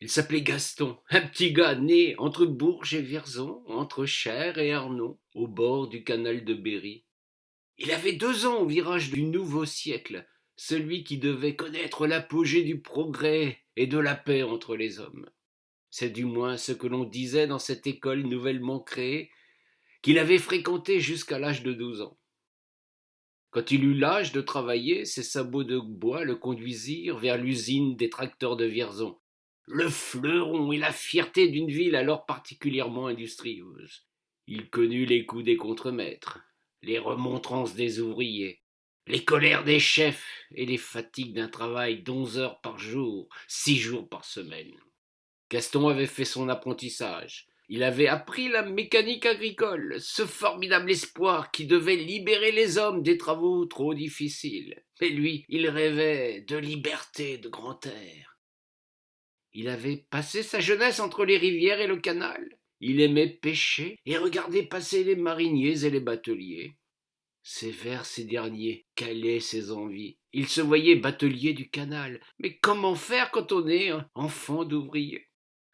Il s'appelait Gaston, un petit gars né entre Bourges et Vierzon, entre Cher et Arnon, au bord du canal de Berry. Il avait 2 ans au virage du nouveau siècle, celui qui devait connaître l'apogée du progrès et de la paix entre les hommes. C'est du moins ce que l'on disait dans cette école nouvellement créée, qu'il avait fréquentée jusqu'à l'âge de 12 ans. Quand il eut l'âge de travailler, ses sabots de bois le conduisirent vers l'usine des tracteurs de Vierzon, le fleuron et la fierté d'une ville alors particulièrement industrieuse. Il connut les coups des contremaîtres, les remontrances des ouvriers, les colères des chefs et les fatigues d'un travail d'11 heures par jour, 6 jours par semaine. Gaston avait fait son apprentissage. Il avait appris la mécanique agricole, ce formidable espoir qui devait libérer les hommes des travaux trop difficiles. Mais lui, il rêvait de liberté, de grand air. Il avait passé sa jeunesse entre les rivières et le canal. Il aimait pêcher et regarder passer les mariniers et les bateliers. C'est vers ces derniers qu'allaient ses envies. Il se voyait batelier du canal. Mais comment faire quand on est enfant d'ouvrier?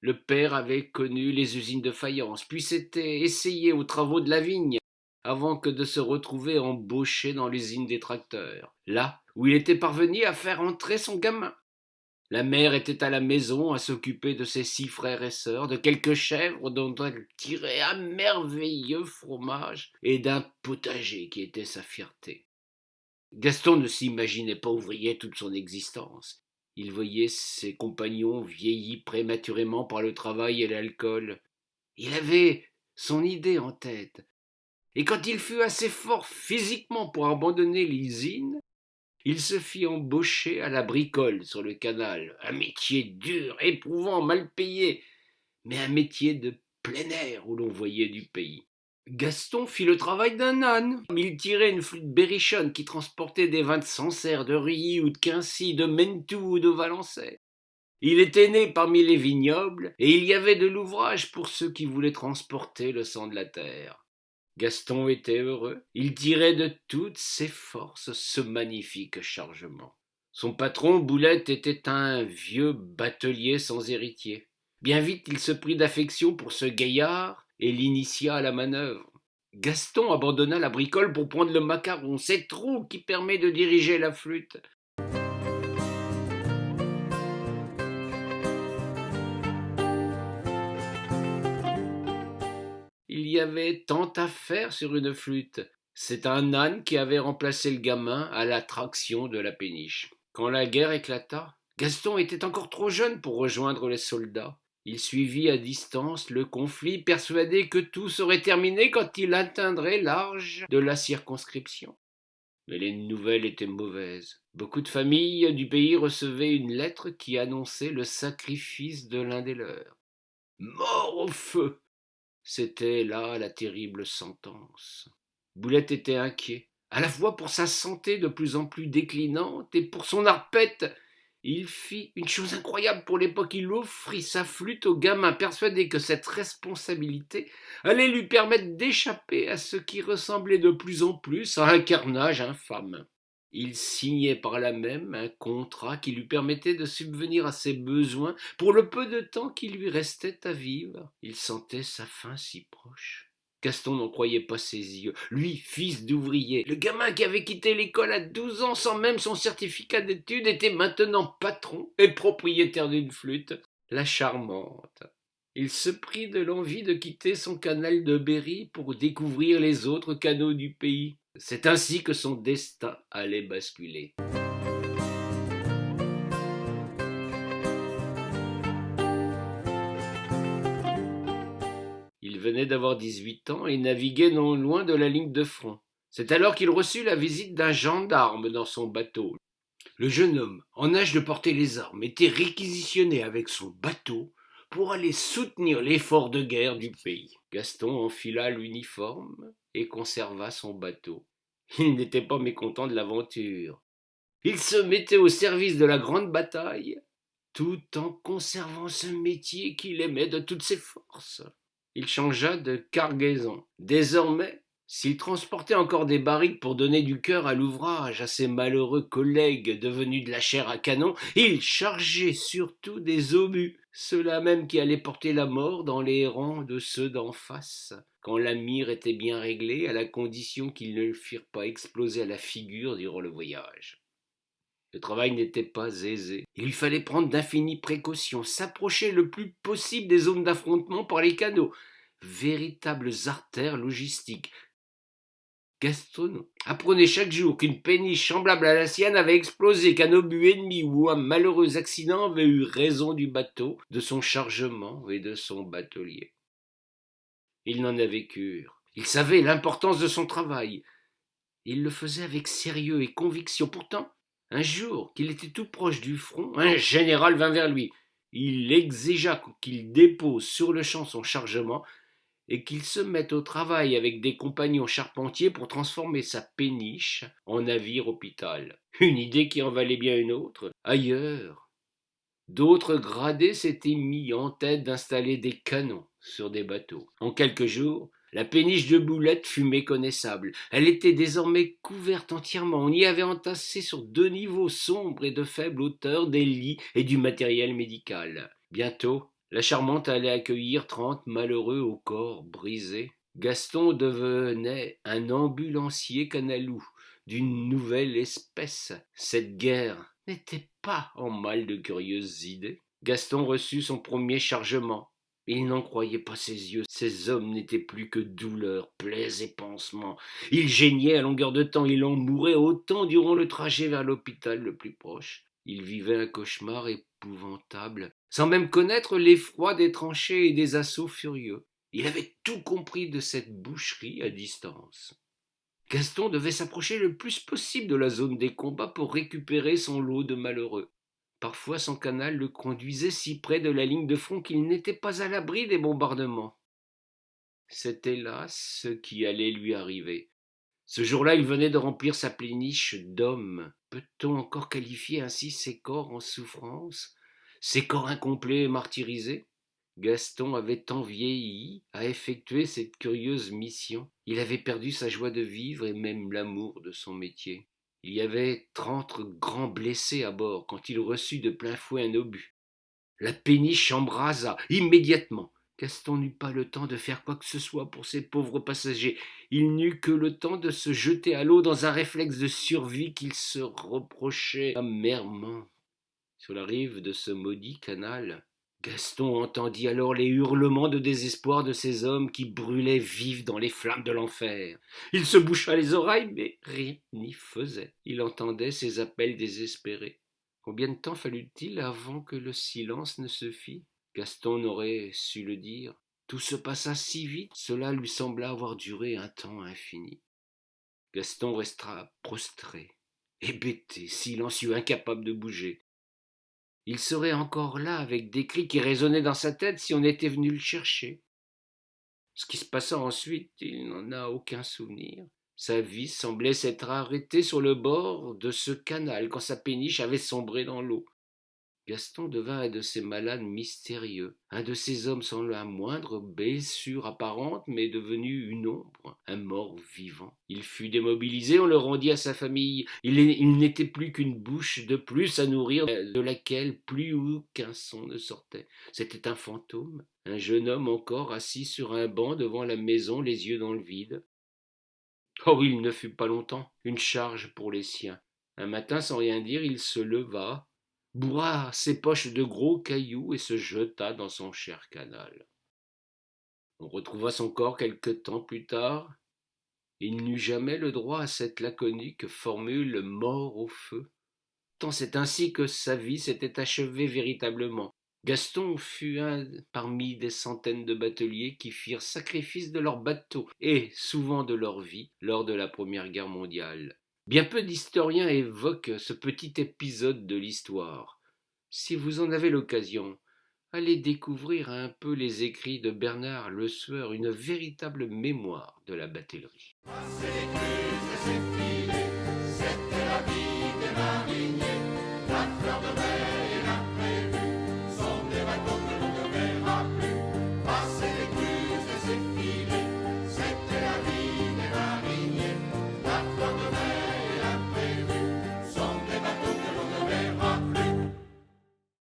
Le père avait connu les usines de faïence, puis s'était essayé aux travaux de la vigne, avant que de se retrouver embauché dans l'usine des tracteurs, là où il était parvenu à faire entrer son gamin. La mère était à la maison à s'occuper de ses 6 frères et sœurs, de quelques chèvres dont elle tirait un merveilleux fromage et d'un potager qui était sa fierté. Gaston ne s'imaginait pas ouvrier toute son existence. Il voyait ses compagnons vieillis prématurément par le travail et l'alcool. Il avait son idée en tête. Et quand il fut assez fort physiquement pour abandonner l'usine, il se fit embaucher à la bricole sur le canal. Un métier dur, éprouvant, mal payé, mais un métier de plein air où l'on voyait du pays. Gaston fit le travail d'un âne. Il tirait une flûte berrichonne qui transportait des vins de Sancerre, de Rilly ou de Quincy, de Mentou ou de Valençay. Il était né parmi les vignobles, et il y avait de l'ouvrage pour ceux qui voulaient transporter le sang de la terre. Gaston était heureux. Il tirait de toutes ses forces ce magnifique chargement. Son patron, Boulette, était un vieux batelier sans héritier. Bien vite, il se prit d'affection pour ce gaillard et l'initia à la manœuvre. Gaston abandonna la bricole pour prendre le macaron, cette roue qui permet de diriger la flûte. Il y avait tant à faire sur une flûte. C'est un âne qui avait remplacé le gamin à la traction de la péniche. Quand la guerre éclata, Gaston était encore trop jeune pour rejoindre les soldats. Il suivit à distance le conflit, persuadé que tout serait terminé quand il atteindrait l'âge de la circonscription. Mais les nouvelles étaient mauvaises. Beaucoup de familles du pays recevaient une lettre qui annonçait le sacrifice de l'un des leurs. Mort au feu! C'était là la terrible sentence. Boulette était inquiet, à la fois pour sa santé de plus en plus déclinante et pour son arpette. Il fit une chose incroyable pour l'époque, il offrit sa flûte au gamin, persuadé que cette responsabilité allait lui permettre d'échapper à ce qui ressemblait de plus en plus à un carnage infâme. Il signait par là même un contrat qui lui permettait de subvenir à ses besoins pour le peu de temps qui lui restait à vivre. Il sentait sa fin si proche. Gaston n'en croyait pas ses yeux. Lui, fils d'ouvrier, le gamin qui avait quitté l'école à 12 ans sans même son certificat d'études, était maintenant patron et propriétaire d'une flûte. La charmante. Il se prit de l'envie de quitter son canal de Berry pour découvrir les autres canaux du pays. C'est ainsi que son destin allait basculer. Il venait d'avoir 18 ans et naviguait non loin de la ligne de front. C'est alors qu'il reçut la visite d'un gendarme dans son bateau. Le jeune homme, en âge de porter les armes, était réquisitionné avec son bateau pour aller soutenir l'effort de guerre du pays. Gaston enfila l'uniforme et conserva son bateau. Il n'était pas mécontent de l'aventure. Il se mettait au service de la grande bataille, tout en conservant ce métier qu'il aimait de toutes ses forces. Il changea de cargaison. Désormais, s'il transportait encore des barriques pour donner du cœur à l'ouvrage à ses malheureux collègues devenus de la chair à canon, il chargeait surtout des obus, ceux-là même qui allaient porter la mort dans les rangs de ceux d'en face, quand la mire était bien réglée, à la condition qu'ils ne le firent pas exploser à la figure durant le voyage. Le travail n'était pas aisé. Il lui fallait prendre d'infinies précautions, s'approcher le plus possible des zones d'affrontement par les canaux, véritables artères logistiques. Gaston apprenait chaque jour qu'une péniche semblable à la sienne avait explosé, qu'un obus ennemi ou un malheureux accident avait eu raison du bateau, de son chargement et de son batelier. Il n'en avait cure. Il savait l'importance de son travail. Il le faisait avec sérieux et conviction. Pourtant, un jour qu'il était tout proche du front, un général vint vers lui. Il exigea qu'il dépose sur-le-champ son chargement et qu'il se mette au travail avec des compagnons charpentiers pour transformer sa péniche en navire-hôpital. Une idée qui en valait bien une autre. Ailleurs, d'autres gradés s'étaient mis en tête d'installer des canons sur des bateaux. En quelques jours, la péniche de Boulettes fut méconnaissable. Elle était désormais couverte entièrement. On y avait entassé sur 2 niveaux sombres et de faible hauteur des lits et du matériel médical. Bientôt, la Charmante allait accueillir 30 malheureux au corps brisé. Gaston devenait un ambulancier canalou d'une nouvelle espèce. Cette guerre n'était pas en mal de curieuses idées. Gaston reçut son premier chargement. Il n'en croyait pas ses yeux. Ces hommes n'étaient plus que douleurs, plaies et pansements. Il geignait à longueur de temps. Il en mourait autant durant le trajet vers l'hôpital le plus proche. Il vivait un cauchemar épouvantable, sans même connaître l'effroi des tranchées et des assauts furieux. Il avait tout compris de cette boucherie à distance. Gaston devait s'approcher le plus possible de la zone des combats pour récupérer son lot de malheureux. Parfois son canal le conduisait si près de la ligne de front qu'il n'était pas à l'abri des bombardements. C'était là ce qui allait lui arriver. Ce jour-là, il venait de remplir sa péniche d'hommes. Peut-on encore qualifier ainsi ces corps en souffrance, ces corps incomplets et martyrisés? Gaston avait tant vieilli à effectuer cette curieuse mission. Il avait perdu sa joie de vivre et même l'amour de son métier. Il y avait 30 grands blessés à bord quand il reçut de plein fouet un obus. La péniche embrasa immédiatement. Gaston n'eut pas le temps de faire quoi que ce soit pour ces pauvres passagers. Il n'eut que le temps de se jeter à l'eau dans un réflexe de survie qu'il se reprochait amèrement. Sur la rive de ce maudit canal, Gaston entendit alors les hurlements de désespoir de ces hommes qui brûlaient vifs dans les flammes de l'enfer. Il se boucha les oreilles, mais rien n'y faisait. Il entendait ces appels désespérés. Combien de temps fallut-il avant que le silence ne se fît? Gaston n'aurait su le dire. Tout se passa si vite, cela lui sembla avoir duré un temps infini. Gaston resta prostré, hébété, silencieux, incapable de bouger. Il serait encore là avec des cris qui résonnaient dans sa tête si on était venu le chercher. Ce qui se passa ensuite, il n'en a aucun souvenir. Sa vie semblait s'être arrêtée sur le bord de ce canal quand sa péniche avait sombré dans l'eau. Gaston devint un de ces malades mystérieux, un de ces hommes sans la moindre blessure apparente, mais devenu une ombre, un mort vivant. Il fut démobilisé, on le rendit à sa famille. Il n'était plus qu'une bouche de plus à nourrir, de laquelle plus aucun son ne sortait. C'était un fantôme, un jeune homme encore assis sur un banc devant la maison, les yeux dans le vide. Oh, il ne fut pas longtemps une charge pour les siens. Un matin, sans rien dire, il se leva, bourra ses poches de gros cailloux et se jeta dans son cher canal. On retrouva son corps quelque temps plus tard. Il n'eut jamais le droit à cette laconique formule mort au feu. Tant c'est ainsi que sa vie s'était achevée véritablement. Gaston fut un parmi des centaines de bateliers qui firent sacrifice de leur bateau et souvent de leur vie lors de la Première Guerre mondiale. Bien peu d'historiens évoquent ce petit épisode de l'histoire. Si vous en avez l'occasion, allez découvrir un peu les écrits de Bernard Le Sueur, une véritable mémoire de la batellerie.